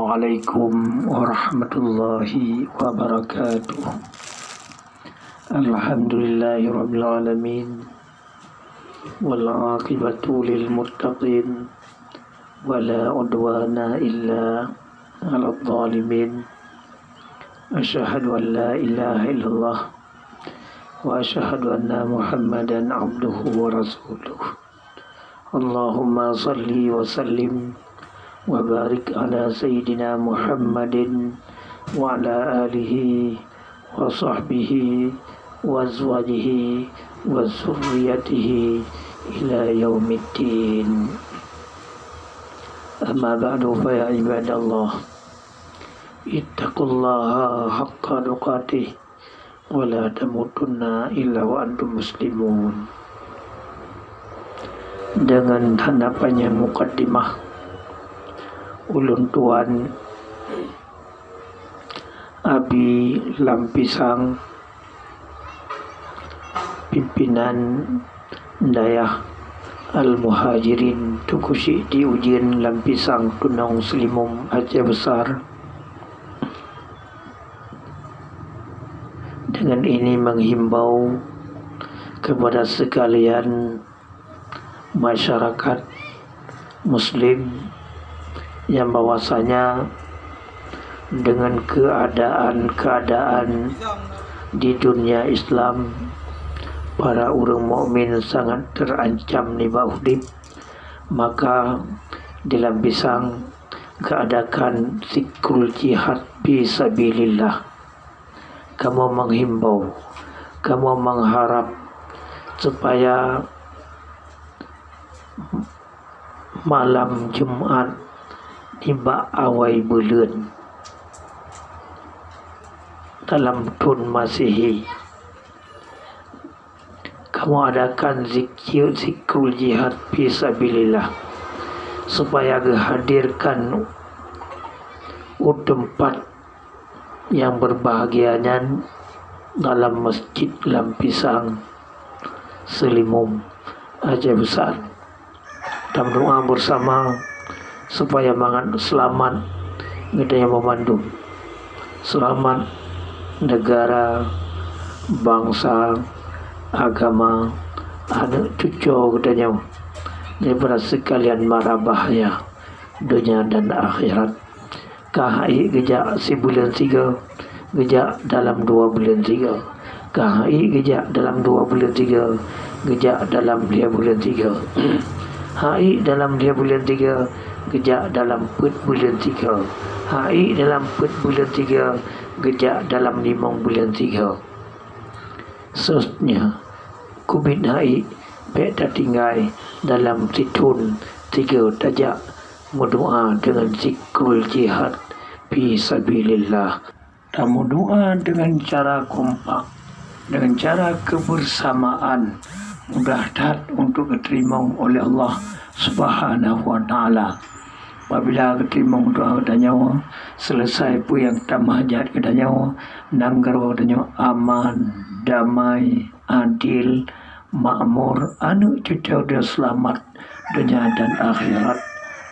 Assalamualaikum warahmatullahi wabarakatuh. Alhamdulillahirabbil alamin wal 'aqibatu lil muttaqin wala udwana illa 'alal zalimin. Asyhadu an la ilaha illallah wa asyhadu anna Muhammadan 'abduhu wa rasuluh. Allahumma salli wa sallim wa barik ala sayyidina Muhammadin wa ala alihi wa sahbihi wa azwajihi wa zurriyatihi ila yaumiddin. Amma ba'du, fa ya ibadallah, ittaqullaha haqqa tuqatih wa la tamutunna illa wa antum muslimun. Dengan hanapannya mukaddimah, ulun tuan Abi Lampisang, pimpinan Dayah Al-Muhajirin Tukusi di Ujian Lampisang Tunong Selimum Aceh Besar, dengan ini menghimbau kepada sekalian masyarakat muslim yang bahwasanya dengan keadaan di dunia Islam, para orang mukmin sangat terancam nibah udip, maka di Lampisang keadakan zikrul jihad fisabilillah. Kamu menghimbau, kamu mengharap supaya malam Jumat tiba awal bulan dalam tahun Masehi, kamu adakan zikrul jihad fisabilillah, supaya dihadirkan tempat yang berbahagianya dalam Masjid Lampisang Selimum Aceh Besar. Dan doa bersama supaya mangan selamat gedanya memandu, selamat negara, bangsa, agama, anak cucu gedanya daripada sekalian mara bahaya dunia dan akhirat. KHI gejak si bulan 3, gejak dalam 2 bulan 3, KHI gejak dalam 2 bulan 3, gejak dalam 2 bulan 3, HI dalam 2 bulan 3, gejak dalam 4 bulan 3, HI dalam 4 bulan 3, gejak dalam 5 bulan 3. Seterusnya kubit HI pek dah tinggal dalam situn 3 tajak berdoa dengan zikrul jihad fisabilillah. Dan berdoa dengan cara kompak, dengan cara kebersamaan, mudah-mudahan untuk diterima oleh Allah Subhanahu wa ta'ala. Apabila diterima doa kedanya, selesai pun yang tamahajat kedanya, nanggara kedanya aman, damai, adil, makmur, anak cucu dia selamat dunia dan akhirat.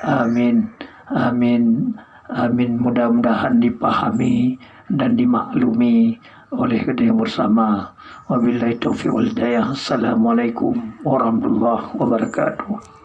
Amin, amin, amin. Mudah-mudahan dipahami dan dimaklumi oleh kita yang bersama. Wabillahi taufiq wal hidayah. Assalamualaikum warahmatullahi wabarakatuh.